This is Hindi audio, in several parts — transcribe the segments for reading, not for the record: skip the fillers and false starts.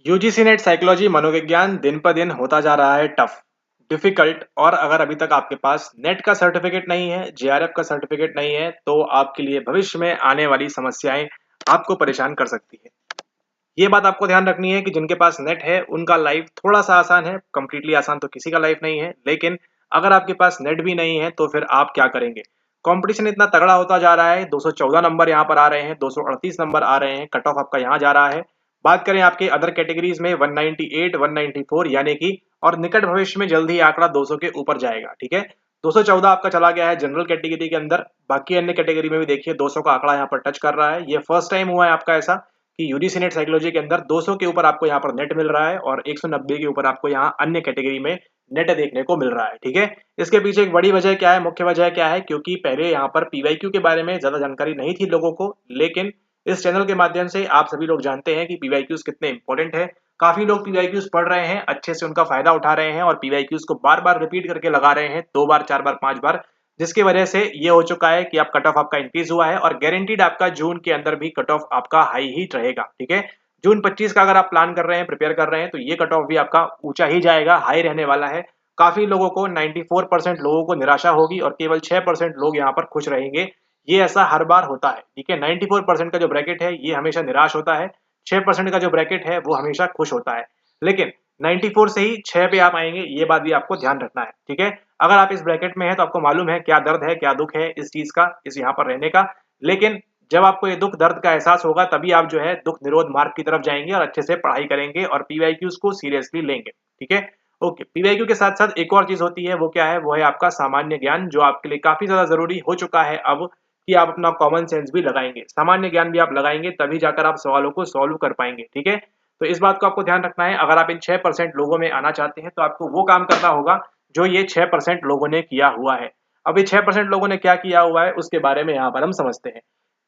यूजीसी नेट साइकोलॉजी मनोविज्ञान दिन पर दिन होता जा रहा है टफ, डिफिकल्ट। और अगर अभी तक आपके पास नेट का सर्टिफिकेट नहीं है, जेआरएफ का सर्टिफिकेट नहीं है, तो आपके लिए भविष्य में आने वाली समस्याएं आपको परेशान कर सकती है। ये बात आपको ध्यान रखनी है कि जिनके पास नेट है उनका लाइफ थोड़ा सा आसान है। कंप्लीटली आसान तो किसी का लाइफ नहीं है, लेकिन अगर आपके पास नेट भी नहीं है तो फिर आप क्या करेंगे। कंपटीशन इतना तगड़ा होता जा रहा है, 214 नंबर यहाँ पर आ रहे हैं, 238 नंबर आ रहे हैं, कट ऑफ आपका यहाँ जा रहा है। बात करें आपके अदर कैटेगरीज में 198, 194 यानी कि, और निकट भविष्य में जल्द ही आंकड़ा 200 के ऊपर जाएगा। ठीक है, 214 आपका चला गया है जनरल कैटेगरी के अंदर। बाकी अन्य कैटेगरी में भी देखिए 200 का आंकड़ा यहाँ पर टच कर रहा है। ये फर्स्ट टाइम हुआ है आपका ऐसा कि यूजीसी नेट साइकोलॉजी के अंदर 200 के ऊपर आपको यहाँ पर नेट मिल रहा है और 190 के ऊपर आपको यहाँ अन्य कैटेगरी में नेट देखने को मिल रहा है। ठीक है, इसके पीछे एक बड़ी वजह क्या है, मुख्य वजह क्या है, क्योंकि पहले यहाँ पर पीवाईक्यू के बारे में ज्यादा जानकारी नहीं थी लोगों को, लेकिन इस चैनल के माध्यम से आप सभी लोग जानते हैं कि पीवाईक्यूज कितने इंपॉर्टेंट है। काफी लोग पीवाईक्यूज पढ़ रहे हैं, अच्छे से उनका फायदा उठा रहे हैं और पीवाईक्यूज को बार बार रिपीट करके लगा रहे हैं, 2 बार 4 बार 5 बार, जिसकी वजह से ये हो चुका है कि आप कट ऑफ आपका इंक्रीज हुआ है और गारंटीड आपका जून के अंदर भी कट ऑफ आपका हाई ही रहेगा। ठीक है, जून 25 का अगर आप प्लान कर रहे हैं, प्रिपेयर कर रहे हैं, तो ये कट ऑफ भी आपका ऊंचा ही जाएगा, हाई रहने वाला है। काफी लोगों को 94% लोगों को निराशा होगी और केवल 6% लोग यहाँ पर खुश रहेंगे। ये ऐसा हर बार होता है। ठीक है, 94% का जो ब्रैकेट है ये हमेशा निराश होता है, 6% का जो ब्रैकेट है वो हमेशा खुश होता है। लेकिन 94 से ही 6 पे आप आएंगे, ये बात भी आपको ध्यान रखना है। ठीक है, अगर आप इस ब्रैकेट में हैं तो आपको मालूम है क्या दर्द है, क्या दुख है इस चीज का, इस यहाँ पर रहने का। लेकिन जब आपको ये दुख दर्द का एहसास होगा तभी आप जो है दुख निरोध मार्ग की तरफ जाएंगे और अच्छे से पढ़ाई करेंगे और पीवाईक्यूज को सीरियसली लेंगे। ठीक है, ओके। पीवाईक्यू के साथ साथ एक और चीज होती है, वो क्या है, वो है आपका सामान्य ज्ञान, जो आपके लिए काफी ज्यादा जरूरी हो चुका है अब कि आप अपना कॉमन सेंस भी लगाएंगे, सामान्य ज्ञान भी आप लगाएंगे, तभी जाकर आप सवालों को सॉल्व कर पाएंगे। ठीक है, तो इस बात को आपको ध्यान रखना है। अगर आप इन 6% लोगों में आना चाहते हैं तो आपको वो काम करना होगा जो ये 6% लोगों ने किया हुआ है। अभी 6% लोगों ने क्या किया हुआ है उसके बारे में यहाँ पर हम समझते हैं।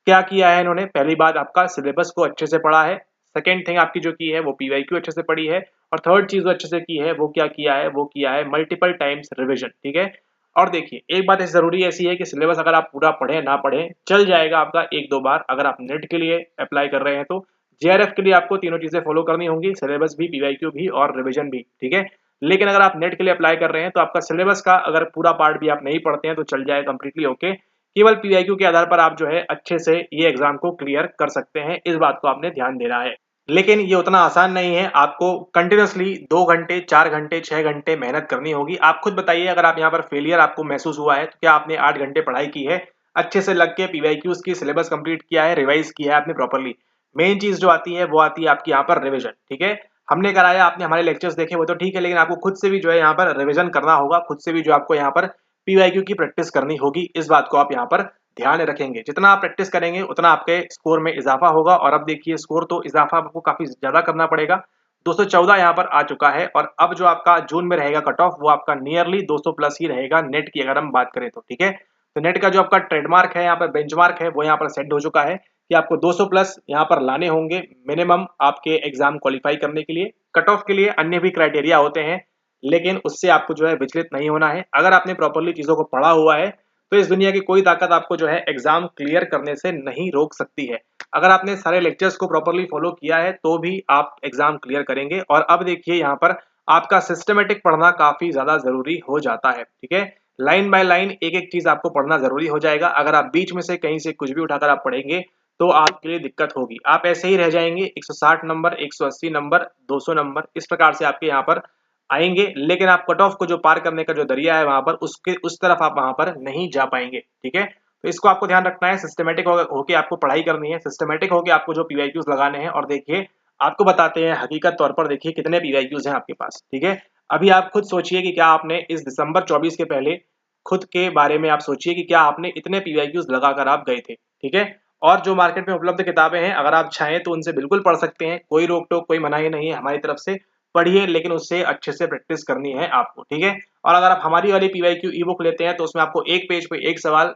क्या किया है इन्होंने, पहली बात आपका सिलेबस को अच्छे से पढ़ा है। सेकेंड थिंग आपकी जो की है वो पीवाईक्यू अच्छे से पढ़ी है। और थर्ड चीज जो अच्छे से की है वो क्या किया है, वो किया है मल्टीपल टाइम्स रिविजन। ठीक है, और देखिए एक बात ऐसी जरूरी ऐसी है कि सिलेबस अगर आप पूरा पढ़े ना पढ़े चल जाएगा आपका 1-2 बार। अगर आप नेट के लिए अप्लाई कर रहे हैं तो जेआरएफ के लिए आपको तीनों चीजें फॉलो करनी होंगी, सिलेबस भी, पीवाईक्यू भी और रिविजन भी। ठीक है, लेकिन अगर आप नेट के लिए अप्लाई कर रहे हैं तो आपका सिलेबस का अगर पूरा पार्ट भी आप नहीं पढ़ते हैं तो चल जाए कंप्लीटली ओके। केवल पीवाईक्यू के आधार पर आप जो है अच्छे से ये एग्जाम को क्लियर कर सकते हैं, इस बात को आपने ध्यान देना है। लेकिन ये उतना आसान नहीं है, आपको कंटिन्यूअसली 2 घंटे 4 घंटे 6 घंटे मेहनत करनी होगी। आप खुद बताइए, अगर आप यहाँ पर फेलियर आपको महसूस हुआ है तो क्या आपने 8 घंटे पढ़ाई की है, अच्छे से लग के पीवाईक्यूज की सिलेबस कंप्लीट किया है, रिवाइज किया है आपने प्रॉपरली। मेन चीज जो आती है वो आती है आपकी यहाँ पर रिविजन। ठीक है, हमने कराया, आपने हमारे लेक्चर्स देखे वो तो ठीक है, लेकिन आपको खुद से भी जो है यहाँ पर रिविजन करना होगा, खुद से भी जो आपको यहाँ पर पीवाईक्यू की प्रैक्टिस करनी होगी। इस बात को आप यहाँ पर ध्यान रखेंगे, जितना आप प्रैक्टिस करेंगे उतना आपके स्कोर में इजाफा होगा। और अब देखिए स्कोर तो इजाफा आपको काफी ज्यादा करना पड़ेगा, 214 यहाँ पर आ चुका है और अब जो आपका जून में रहेगा कट ऑफ वो आपका नियरली 200 प्लस ही रहेगा नेट की अगर हम बात करें तो। ठीक है, तो नेट का जो आपका ट्रेडमार्क है, यहाँ पर बेंचमार्क है, वो यहाँ पर सेट हो चुका है कि आपको 200 प्लस यहाँ पर लाने होंगे मिनिमम आपके एग्जाम क्वालिफाई करने के लिए। कट ऑफ के लिए अन्य भी क्राइटेरिया होते हैं, लेकिन उससे आपको जो है विचलित नहीं होना है। अगर आपने प्रॉपरली चीजों को पढ़ा हुआ है तो इस दुनिया की कोई ताकत आपको जो है एग्जाम क्लियर करने से नहीं रोक सकती है। अगर आपने सारे लेक्चर्स को प्रॉपरली फॉलो किया है तो भी आप एग्जाम क्लियर करेंगे। और अब देखिए यहाँ पर आपका सिस्टमेटिक पढ़ना काफी ज्यादा जरूरी हो जाता है। ठीक है, लाइन बाय लाइन एक एक चीज आपको पढ़ना जरूरी हो जाएगा। अगर आप बीच में से कहीं से कुछ भी उठाकर आप पढ़ेंगे तो आपके लिए दिक्कत होगी, आप ऐसे ही रह जाएंगे। 160 नंबर, 180 नंबर, 200 नंबर, इस प्रकार से आपके यहाँ पर आएंगे, लेकिन आप कट ऑफ को जो पार करने का जो दरिया है वहां पर उसके उस तरफ आप वहां पर नहीं जा पाएंगे। ठीक है, तो इसको आपको ध्यान रखना है, सिस्टमेटिक होके आपको पढ़ाई करनी है, सिस्टमेटिक होके आपको जो पीवाईक्यूज लगाने हैं। और देखिए आपको बताते हैं हकीकत तौर पर, देखिए कितने पीवाईक्यूज हैं आपके पास। ठीक है, अभी आप खुद सोचिए कि क्या आपने इस दिसंबर 24 के पहले खुद के बारे में आप सोचिए कि क्या आपने इतने पीवाईक्यूज लगाकर आप गए थे। ठीक है, और जो मार्केट में उपलब्ध किताबें हैं अगर आप चाहें तो उनसे बिल्कुल पढ़ सकते हैं, कोई रोक टोक कोई मनाही नहीं है हमारी तरफ से, पढ़िए, लेकिन उससे अच्छे से प्रैक्टिस करनी है आपको। ठीक है, और अगर आप हमारी वाली पीवाईक्यू ई बुक लेते हैं तो उसमें आपको एक पेज पे एक सवाल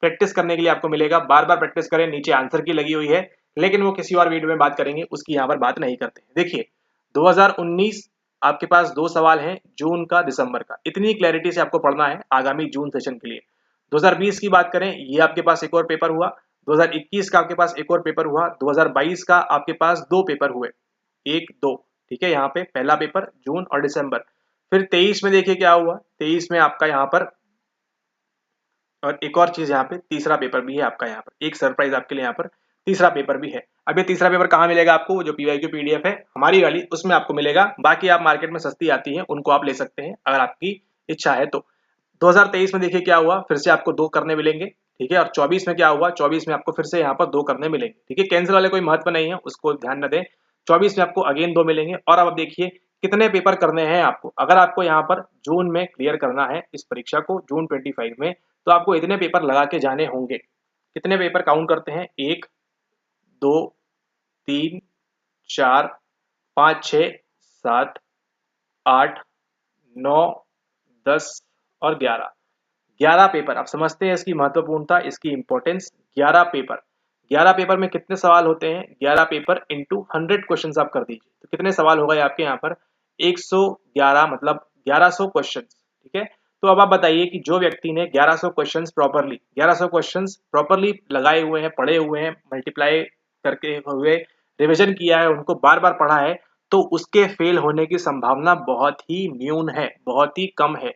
प्रैक्टिस करने के लिए आपको मिलेगा, बार बार प्रैक्टिस करें, नीचे आंसर की लगी हुई है, लेकिन वो किसी और वीडियो में बात करेंगे, उसकी यहाँ पर बात नहीं करते। देखिए 2019 आपके पास 2 सवाल हैं, जून का दिसंबर का, इतनी क्लैरिटी से आपको पढ़ना है आगामी जून सेशन के लिए। 2020 की बात करें, ये आपके पास एक और पेपर हुआ, 2021 का आपके पास एक और पेपर हुआ, 2022 का आपके पास 2 पेपर हुए, 1 2। ठीक है, यहाँ पे पहला पेपर जून और दिसंबर। फिर 23 में देखिए क्या हुआ, 23 में आपका यहाँ पर, और एक और चीज यहाँ पे तीसरा पेपर भी है आपका, यहाँ पर एक सरप्राइज आपके लिए यहाँ पर तीसरा पेपर भी है। अब ये तीसरा पेपर कहाँ मिलेगा आपको, जो पीवाईक्यू पीडीएफ है हमारी वाली उसमें आपको मिलेगा, बाकी आप मार्केट में सस्ती आती है उनको आप ले सकते हैं अगर आपकी इच्छा है तो। 2023 में देखिए क्या हुआ, फिर से आपको 2 करने मिलेंगे, ठीक है, और 24 में क्या हुआ, 24 में आपको फिर से यहाँ पर 2 करने मिलेंगे, ठीक है, कैंसिल वाले कोई महत्व नहीं है, उसको ध्यान न दें। 24 में आपको अगेन 2 मिलेंगे। और अब देखिए कितने पेपर करने हैं आपको, अगर आपको यहाँ पर जून में क्लियर करना है इस परीक्षा को, जून 25 में, तो आपको इतने पेपर लगा के जाने होंगे। कितने पेपर काउंट करते हैं, 1 2 3 4 5 6 7 8 9 10 और 11 पेपर। आप समझते हैं इसकी महत्वपूर्णता, इसकी इंपॉर्टेंस। 11 पेपर, 11 पेपर में कितने सवाल होते हैं, 11 पेपर इंटू 100 क्वेश्चन आप कर दीजिए, तो कितने सवाल हो गए आपके यहाँ पर, 111, मतलब 1100 क्वेश्चन, ठीक है। तो अब आप बताइए कि जो व्यक्ति ने 1100 क्वेश्चंस प्रॉपरली लगाए हुए हैं, पढ़े हुए हैं, मल्टीप्लाई करके हुए रिवीजन किया है, उनको बार बार पढ़ा है, तो उसके फेल होने की संभावना बहुत ही न्यून है, बहुत ही कम है।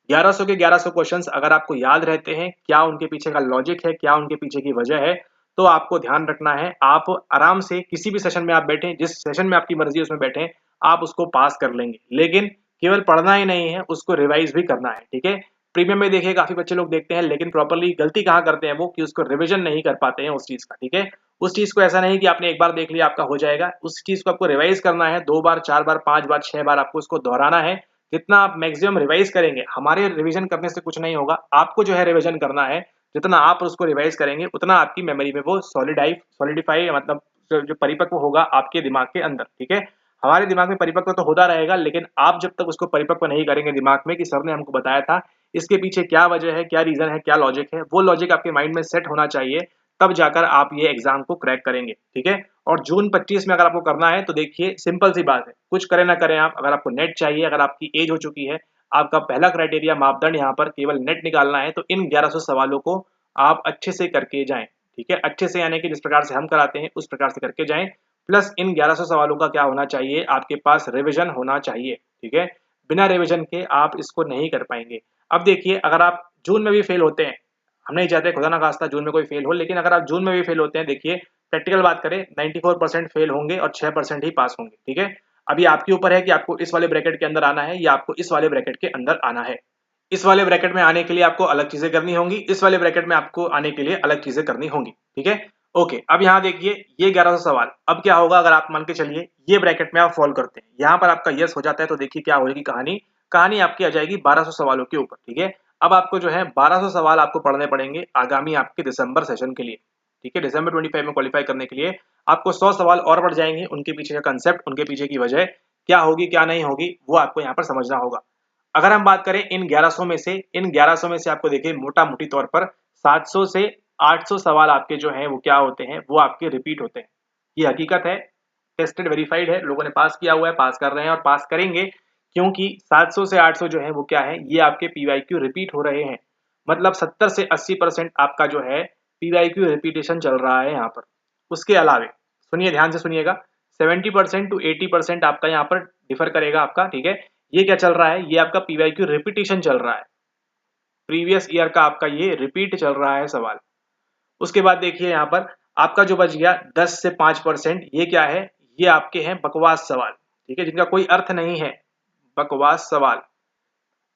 1100 के 1100 क्वेश्चंस अगर आपको याद रहते हैं, क्या उनके पीछे का लॉजिक है, क्या उनके पीछे की वजह है, तो आपको ध्यान रखना है, आप आराम से किसी भी सेशन में आप बैठे, जिस सेशन में आपकी मर्जी उसमें बैठे, आप उसको पास कर लेंगे। लेकिन केवल पढ़ना ही नहीं है, उसको रिवाइज भी करना है, ठीक है। प्रीमियम में देखिए काफी बच्चे लोग देखते हैं, लेकिन प्रॉपरली गलती कहाँ करते हैं वो, कि उसको रिविजन नहीं कर पाते हैं उस चीज का, ठीक है। उस चीज को ऐसा नहीं कि आपने एक बार देख लिया आपका हो जाएगा, उस चीज को आपको रिवाइज करना है, 2 बार 4 बार 5 बार 6 बार आपको उसको दोहराना है। जितना आप मैक्सिमम रिवाइज करेंगे, हमारे रिवीजन करने से कुछ नहीं होगा, आपको जो है रिवीजन करना है, जितना आप उसको रिवाइज करेंगे उतना आपकी मेमोरी में वो सॉलिडिफाई, मतलब जो परिपक्व होगा आपके दिमाग के अंदर, ठीक है। हमारे दिमाग में परिपक्व तो होता रहेगा, लेकिन आप जब तक उसको परिपक्व नहीं करेंगे दिमाग में, कि सर ने हमको बताया था इसके पीछे क्या वजह है, क्या रीजन है, क्या लॉजिक है, वो लॉजिक आपके माइंड में सेट होना चाहिए, तब जाकर आप ये एग्जाम को क्रैक करेंगे, ठीक है। और जून 25 में अगर आपको करना है तो देखिए सिंपल सी बात है, कुछ करें ना करें आप, अगर आपको नेट चाहिए, अगर आपकी एज हो चुकी है, आपका पहला क्राइटेरिया मापदंड यहाँ पर केवल नेट निकालना है, तो इन 1100 सवालों को आप अच्छे से करके जाएं, ठीक है। अच्छे से यानी कि जिस प्रकार से हम कराते हैं उस प्रकार से करके जाएं, प्लस इन 1100 सवालों का क्या होना चाहिए, आपके पास रिविजन होना चाहिए, ठीक है। बिना रिविजन के आप इसको नहीं कर पाएंगे। अब देखिए अगर आप जून में भी फेल होते हैं, हम नहीं चाहते खुदा ना खास्ता जून में कोई फेल हो, लेकिन अगर आप जून में भी फेल होते हैं, देखिए प्रैक्टिकल बात करें 94% फेल होंगे और 6% ही पास होंगे, ठीक है। अभी आपके ऊपर है कि आपको इस वाले ब्रैकेट के अंदर आना है या आपको इस वाले ब्रैकेट के अंदर आना है। इस वाले ब्रैकेट में आने के लिए आपको अलग चीजें करनी होंगी, इस वाले ब्रैकेट में आपको आने के लिए अलग चीजें करनी होंगी, ठीक है। ओके, अब यहाँ देखिए ये 1100 सवाल, अब क्या होगा अगर आप मान के चलिए ये ब्रैकेट में आप फॉल करते हैं, यहाँ पर आपका यस हो जाता है, तो देखिए क्या होगी कहानी आपकी आ जाएगी 1200 सवालों के ऊपर, ठीक है। अब आपको जो है 1200 सवाल आपको पढ़ने पड़ेंगे आगामी आपके दिसंबर सेशन के लिए, ठीक है। दिसंबर 25 में क्वालिफाई करने के लिए आपको 100 सवाल और बढ़ जाएंगे, उनके पीछे का कंसेप्ट, उनके पीछे की वजह क्या होगी क्या नहीं होगी, वो आपको यहाँ पर समझना होगा। अगर हम बात करें इन 1100 में से आपको देखिए मोटा मोटी तौर पर 700 से 800 सवाल आपके जो हैं वो क्या होते हैं, वो आपके रिपीट होते हैं। ये हकीकत है, टेस्टेड वेरीफाइड है, लोगों ने पास किया हुआ है, पास कर रहे हैं और पास करेंगे, क्योंकि 700 से 800 जो है वो क्या है, ये आपके पीवाईक्यू रिपीट हो रहे हैं। मतलब 70 से 80% आपका जो है पीवाईक्यू रिपीटेशन चल रहा है यहाँ पर। उसके अलावे सुनिए, ध्यान से सुनिएगा, 70% टू 80% आपका यहाँ पर डिफर करेगा आपका, ठीक है। ये क्या चल रहा है, ये आपका पीवाईक्यू रिपीटेशन चल रहा है, प्रीवियस ईयर का आपका ये रिपीट चल रहा है सवाल। उसके बाद देखिए यहाँ पर आपका जो बच गया 10 से 5%, ये क्या है, ये आपके हैं बकवास सवाल, ठीक है, जिनका कोई अर्थ नहीं है, बकवास सवाल।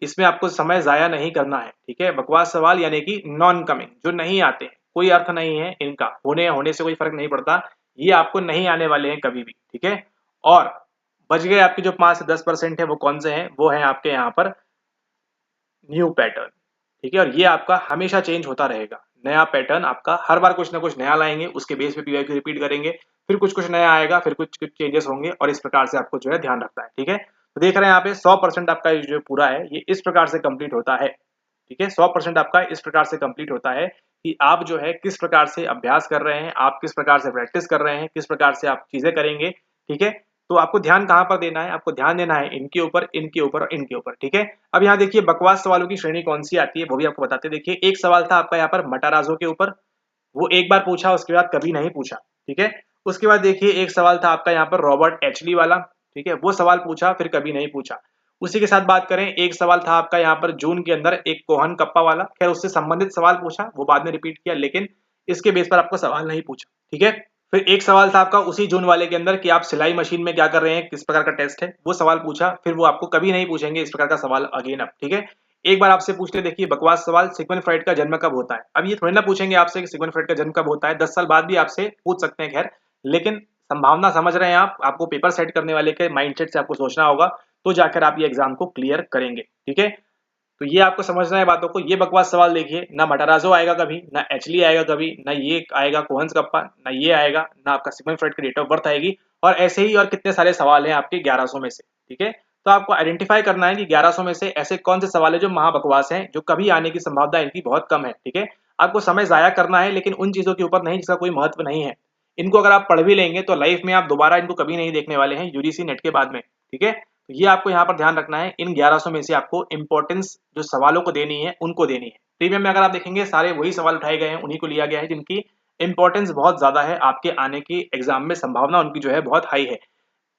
इसमें आपको समय जाया नहीं करना है, ठीक है। बकवास सवाल यानी कि नॉन कमिंग, जो नहीं आते, कोई अर्थ नहीं है इनका, होने से कोई फर्क नहीं पड़ता, ये आपको नहीं आने वाले हैं कभी भी, ठीक है। और बच गए आपके जो 5 से 10% है, वो कौन से हैं, वो है आपके यहाँ पर न्यू पैटर्न, ठीक है। और ये आपका हमेशा चेंज होता रहेगा, नया पैटर्न आपका, हर बार कुछ ना कुछ नया लाएंगे, उसके बेस पे पीवाईक्यू रिपीट करेंगे, फिर कुछ नया आएगा, फिर कुछ चेंजेस होंगे, और इस प्रकार से आपको जो है ध्यान रखना है, ठीक है। तो देख रहे हैं यहाँ पे 100% आपका जो पूरा है ये इस प्रकार से कंप्लीट होता है, ठीक है। 100% आपका इस प्रकार से कंप्लीट होता है कि आप जो है किस प्रकार से अभ्यास कर रहे हैं, आप किस प्रकार से प्रैक्टिस कर रहे हैं, किस प्रकार से आप चीजें करेंगे, ठीक है। तो आपको ध्यान कहाँ पर देना है, आपको ध्यान देना है इनके ऊपर, इनके ऊपर और इनके ऊपर, ठीक है। अब यहाँ देखिए बकवास सवालों की श्रेणी कौन सी आती है वो भी आपको बताते हैं। देखिए एक सवाल था आपका यहाँ पर मटाराजो के ऊपर, वो एक बार पूछा, उसके बाद कभी नहीं पूछा, ठीक है। उसके बाद देखिए एक सवाल था आपका यहाँ पर रॉबर्ट एचली वाला, ठीक है, वो सवाल पूछा फिर कभी नहीं पूछा। उसी के साथ बात करें, एक सवाल था आपका यहाँ पर जून के अंदर एक कोहन कप्पा वाला, खैर उससे संबंधित सवाल पूछा, वो बाद में रिपीट किया, लेकिन इसके बेस पर आपको सवाल नहीं पूछा। ठीक है, फिर एक सवाल था आपका उसी जून वाले के अंदर कि आप सिलाई मशीन में क्या कर रहे हैं, किस प्रकार का टेस्ट है, वो सवाल पूछा, फिर वो आपको कभी नहीं पूछेंगे इस प्रकार का सवाल अगेन अब। ठीक है, एक बार आपसे पूछ ले, देखिए बकवास सवाल, सिगमंड फ्रॉइड का जन्म कब होता है। अब ये थोड़ी ना पूछेंगे आपसे कि सिगमंड फ्रॉइड का जन्म कब होता है, 10 साल बाद भी आपसे पूछ सकते हैं, खैर, लेकिन संभावना समझ रहे हैं आप, आपको पेपर सेट करने वाले के माइंडसेट से आपको सोचना होगा, तो जाकर आप ये एग्जाम को क्लियर करेंगे। ठीक है, तो ये आपको समझना है बातों को। ये बकवास सवाल देखिए, ना मटाराजो आएगा कभी, ना एचली आएगा कभी, ना ये आएगा कोहन्स कप्पा, ना ये आएगा, ना आपका सिगमंड फ्रॉइड की डेट ऑफ बर्थ आएगी, और ऐसे ही और कितने सारे सवाल हैं आपके 1100 में से। ठीक है, तो आपको आइडेंटिफाई करना है कि 1100 में से ऐसे कौन से सवाल है जो महाबकवास हैं, जो कभी आने की संभावना इनकी बहुत कम है। ठीक है, आपको समय जाया करना है, लेकिन उन चीजों के ऊपर नहीं जिसका कोई महत्व नहीं है। इनको अगर आप पढ़ भी लेंगे तो लाइफ में आप दोबारा इनको कभी नहीं देखने वाले हैं यूजीसी नेट के बाद में। ठीक है, तो ये आपको यहाँ पर ध्यान रखना है, इन 1100 में से आपको इंपॉर्टेंस जो सवालों को देनी है उनको देनी है। प्रीमियम में अगर आप देखेंगे सारे वही सवाल उठाए गए हैं, उन्हीं को लिया गया है जिनकी इंपॉर्टेंस बहुत ज्यादा है, आपके आने की एग्जाम में संभावना उनकी जो है बहुत हाई है।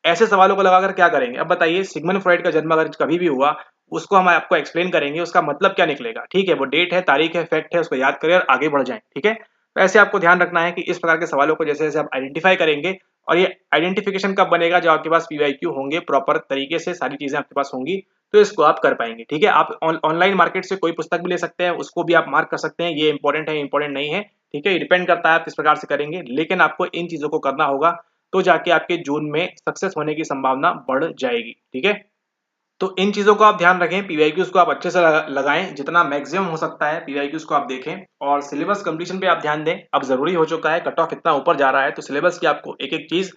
ऐसे सवालों को लगाकर क्या करेंगे, अब बताइए, सिगमंड फ्रॉइड का जन्म अगर कभी भी हुआ, उसको हम आपको एक्सप्लेन करेंगे, उसका मतलब क्या निकलेगा। ठीक है, वो डेट है, तारीख है, फैक्ट है, उसको याद करें और आगे बढ़ जाएं। ठीक है, तो ऐसे आपको ध्यान रखना है कि इस प्रकार के सवालों को जैसे जैसे आप आइडेंटिफाई करेंगे, और ये आइडेंटिफिकेशन कब बनेगा, जब आपके पास पीवाईक्यू होंगे, प्रॉपर तरीके से सारी चीजें आपके पास होंगी, तो इसको आप कर पाएंगे। ठीक है, आप ऑनलाइन मार्केट से कोई पुस्तक भी ले सकते हैं, उसको भी आप मार्क कर सकते हैं, ये इंपॉर्टेंट है, इंपॉर्टेंट नहीं है। ठीक है, ये डिपेंड करता है आप किस प्रकार से करेंगे, लेकिन आपको इन चीजों को करना होगा, तो जाके आपके जून में सक्सेस होने की संभावना बढ़ जाएगी। ठीक है, तो इन चीजों को आप ध्यान रखें, पीवाईक्यूज को आप अच्छे से लगाएं, जितना मैक्सिमम हो सकता है पीवाईक्यूज को आप देखें, और सिलेबस कंप्लीशन पे आप ध्यान दें। अब जरूरी हो चुका है, कट ऑफ इतना ऊपर जा रहा है, तो सिलेबस की आपको एक एक चीज,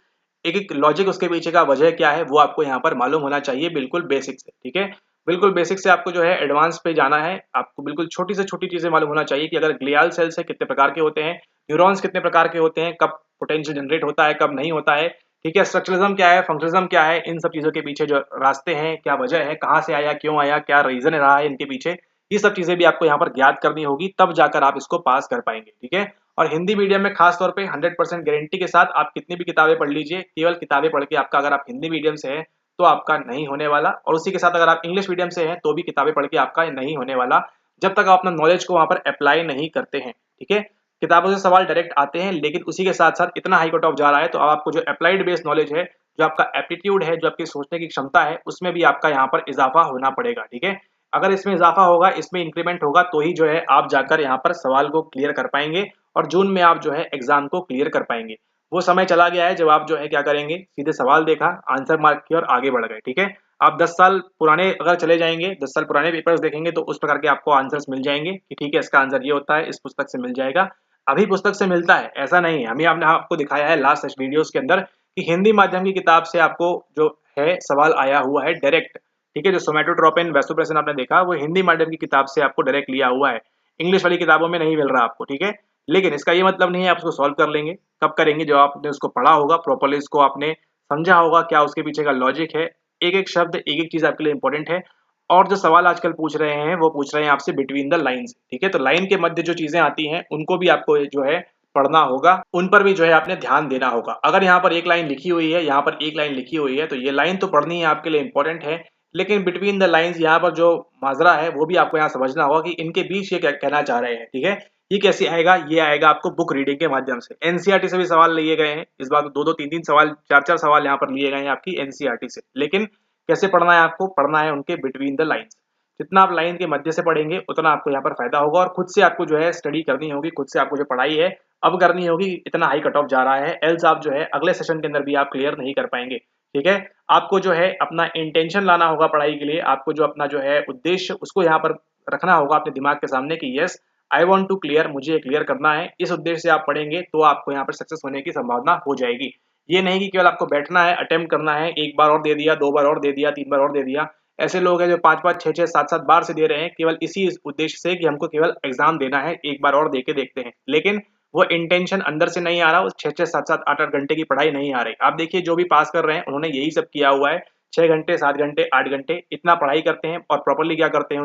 एक एक लॉजिक, उसके पीछे का वजह क्या है, वो आपको यहाँ पर मालूम होना चाहिए, बिल्कुल बेसिक से। ठीक है, बिल्कुल बेसिक से आपको जो है एडवांस पे जाना है, आपको बिल्कुल छोटी से छोटी चीजें मालूम होना चाहिए कि अगर ग्लियाल सेल्स है कितने प्रकार के होते हैं, न्यूरॉन्स कितने प्रकार के होते हैं, कब पोटेंशियल जनरेट होता है, कब नहीं होता है। ठीक है, स्ट्रक्चरलिज्म क्या है, फंक्शनलिज्म क्या है, इन सब चीजों के पीछे जो रास्ते हैं, क्या वजह है, कहाँ से आया, क्यों आया, क्या रीजन रहा है इनके पीछे, ये सब चीजें भी आपको यहाँ पर ज्ञात करनी होगी, तब जाकर आप इसको पास कर पाएंगे। ठीक है, और हिंदी मीडियम में खास तौर पे 100% गारंटी के साथ आप कितनी भी किताबें पढ़ लीजिए, केवल किताबें पढ़ के आपका, अगर आप हिंदी मीडियम से हैं तो आपका नहीं होने वाला, और उसी के साथ अगर आप इंग्लिश मीडियम से हैं तो भी किताबें पढ़ के आपका नहीं होने वाला, जब तक आप अपना नॉलेज को वहां पर अप्लाई नहीं करते हैं। ठीक है, किताबों से सवाल डायरेक्ट आते हैं, लेकिन उसी के साथ साथ इतना हाई कट ऑफ जा रहा है, तो अब आपको जो अप्लाइड बेस्ड नॉलेज है, जो आपका एप्टीट्यूड है, जो आपकी सोचने की क्षमता है, उसमें भी आपका यहाँ पर इजाफा होना पड़ेगा। ठीक है, अगर इसमें इजाफा होगा, इसमें इंक्रीमेंट होगा, तो ही जो है आप जाकर यहाँ पर सवाल को क्लियर कर पाएंगे, और जून में आप जो है एग्जाम को क्लियर कर पाएंगे। वो समय चला गया है जब आप जो है क्या करेंगे, सीधे सवाल देखा, आंसर मार्क किया और आगे बढ़ गए। ठीक है, आप 10 साल पुराने अगर चले जाएंगे, 10 साल पुराने पेपर्स देखेंगे, तो उस प्रकार के आपको आंसर्स मिल जाएंगे कि ठीक है इसका आंसर ये होता है, इस पुस्तक से मिल जाएगा। अभी पुस्तक से मिलता है ऐसा नहीं है, हमें आपने आपको दिखाया है लास्ट वीडियोस के अंदर कि हिंदी माध्यम की किताब से आपको जो है सवाल आया हुआ है डायरेक्ट। ठीक है, जो सोमेटोट्रोपिन वैसोप्रेसिन आपने देखा, वो हिंदी माध्यम की किताब से आपको डायरेक्ट लिया हुआ है, इंग्लिश वाली किताबों में नहीं मिल रहा आपको। ठीक है, लेकिन इसका ये मतलब नहीं है आप उसको सॉल्व कर लेंगे, कब करेंगे, जब आपने उसको पढ़ा होगा प्रॉपर्ली, इसको आपने समझा होगा क्या उसके पीछे का लॉजिक है, एक एक शब्द, एक एक चीज आपके लिए इंपॉर्टेंट है। और जो सवाल आजकल पूछ रहे हैं वो पूछ रहे हैं आपसे बिटवीन द लाइंस। ठीक है, तो लाइन के मध्य जो चीजें आती हैं उनको भी आपको जो है पढ़ना होगा, उन पर भी जो है आपने ध्यान देना होगा। अगर यहाँ पर एक लाइन लिखी हुई है, यहाँ पर एक लाइन लिखी हुई है, तो ये लाइन तो पढ़नी है, आपके लिए इंपॉर्टेंट है, लेकिन बिटवीन द लाइंस यहाँ पर जो माजरा है वो भी आपको यहाँ समझना होगा कि इनके बीच ये क्या कहना चाह रहे हैं। ठीक है, ये कैसे आएगा, ये आएगा आपको बुक रीडिंग के माध्यम से। एनसीईआरटी से भी सवाल लिए गए हैं इस बार, दो दो तीन तीन सवाल, चार चार सवाल यहाँ पर लिए गए हैं आपकी एनसीईआरटी से, लेकिन कैसे पढ़ना है, आपको पढ़ना है उनके बिटवीन द लाइंस। जितना आप लाइन के मध्य से पढ़ेंगे उतना आपको यहाँ पर फायदा होगा, और खुद से आपको जो है स्टडी करनी होगी, खुद से आपको जो पढ़ाई है अब करनी होगी, इतना हाई कट ऑफ जा रहा है, एल्स आप जो है अगले सेशन के अंदर भी आप क्लियर नहीं कर पाएंगे। ठीक है, आपको जो है अपना इंटेंशन लाना होगा पढ़ाई के लिए, आपको जो अपना जो है उद्देश्य उसको यहाँ पर रखना होगा अपने दिमाग के सामने कि yes I want to clear, मुझे क्लियर करना है, इस उद्देश्य से आप पढ़ेंगे तो आपको यहाँ पर सक्सेस होने की संभावना हो जाएगी। ये नहीं कि केवल आपको बैठना है, अटेम्प्ट करना है, एक बार और दे दिया, दो बार और दे दिया, तीन बार और दे दिया। ऐसे लोग हैं जो पांच पांच छह छह सात सात बार से दे रहे हैं, केवल इसी उद्देश्य से कि हमको केवल एग्जाम देना है, एक बार और दे के देखते हैं, लेकिन वो इंटेंशन अंदर से नहीं आ रहा, उस छह छह सात सात आठ आठ घंटे की पढ़ाई नहीं आ रही। आप देखिए जो भी पास कर रहे हैं उन्होंने यही सब किया हुआ है, 6 घंटे 7 घंटे 8 घंटे इतना पढ़ाई करते हैं, और प्रॉपरली क्या करते हैं,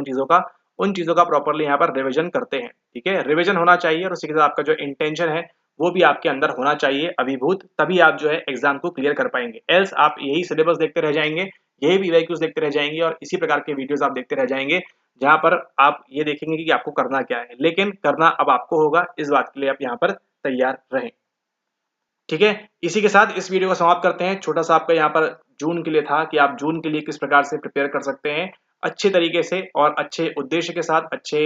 उन चीजों का प्रॉपरली यहाँ पर रिविजन करते हैं। ठीक है, रिविजन होना चाहिए, और उसी के साथ आपका जो इंटेंशन है वो भी आपके अंदर होना चाहिए अभिभूत, तभी आप जो है एग्जाम को क्लियर कर पाएंगे। एल्स आप यही सिलेबस देखते रह जाएंगे, यही वीआईक्यूज देखते रह जाएंगे और इसी प्रकार के वीडियोस आप देखते रह जाएंगे, जहां पर आप ये देखेंगे कि आपको करना क्या है, लेकिन करना अब आपको होगा। इस बात के लिए आप यहाँ पर तैयार रहें। ठीक है, इसी के साथ इस वीडियो को समाप्त करते हैं। छोटा सा आपका यहाँ पर जून के लिए था कि आप जून के लिए किस प्रकार से प्रिपेयर कर सकते हैं अच्छे तरीके से और अच्छे उद्देश्य के साथ, अच्छे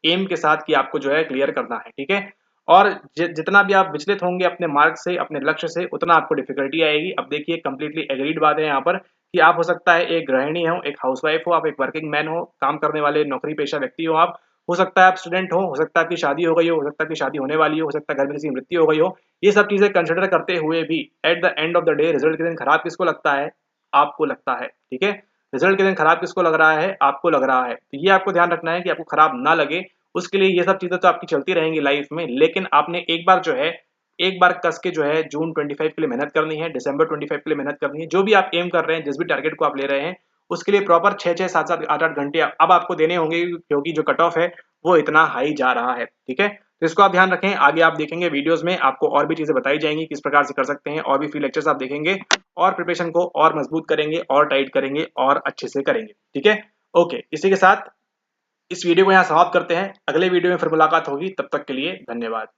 एम के साथ कि आपको जो है क्लियर करना है। ठीक है, और जितना भी आप विचलित होंगे अपने मार्क से, अपने लक्ष्य से, उतना आपको डिफिकल्टी आएगी। अब देखिए, कंप्लीटली एग्रीड बात है यहाँ पर कि आप हो सकता है एक गृहिणी हो, एक हाउसवाइफ हो, आप एक वर्किंग मैन हो, काम करने वाले नौकरी पेशा व्यक्ति हो, आप हो सकता है आप स्टूडेंट हो सकता है आपकी शादी हो गई हो सकता है आपकी शादी होने वाली हो सकता है घर में किसी की मृत्यु हो गई हो। ये सब चीजें कंसिडर करते हुए भी at the end of the day result के दिन खराब किसको लगता है? आपको लगता है। ठीक है, रिजल्ट के दिन खराब किसको लग रहा है? आपको लग रहा है। तो ये आपको ध्यान रखना है कि आपको खराब ना लगे। उसके लिए ये सब चीजें तो आपकी चलती रहेंगी लाइफ में, लेकिन आपने एक बार जो है, एक बार कस के जो है जून 25 के लिए मेहनत करनी है, दिसंबर 25 के लिए मेहनत करनी है। जो भी आप एम कर रहे हैं, जिस भी टारगेट को आप ले रहे हैं, उसके लिए प्रॉपर 6-6, 7-7, 8-8 घंटे अब आपको देने होंगे, क्योंकि जो कट ऑफ है वो इतना हाई जा रहा है। ठीक है, तो इसको आप ध्यान रखें। आगे आप देखेंगे वीडियोस में आपको और भी चीजें बताई जाएंगी किस प्रकार से कर सकते हैं, और भी फ्री लेक्चर्स आप देखेंगे और प्रिपरेशन को और मजबूत करेंगे और टाइट करेंगे और अच्छे से करेंगे। ठीक है, ओके, इसी के साथ इस वीडियो को यहाँ समाप्त करते हैं। अगले वीडियो में फिर मुलाकात होगी, तब तक के लिए धन्यवाद।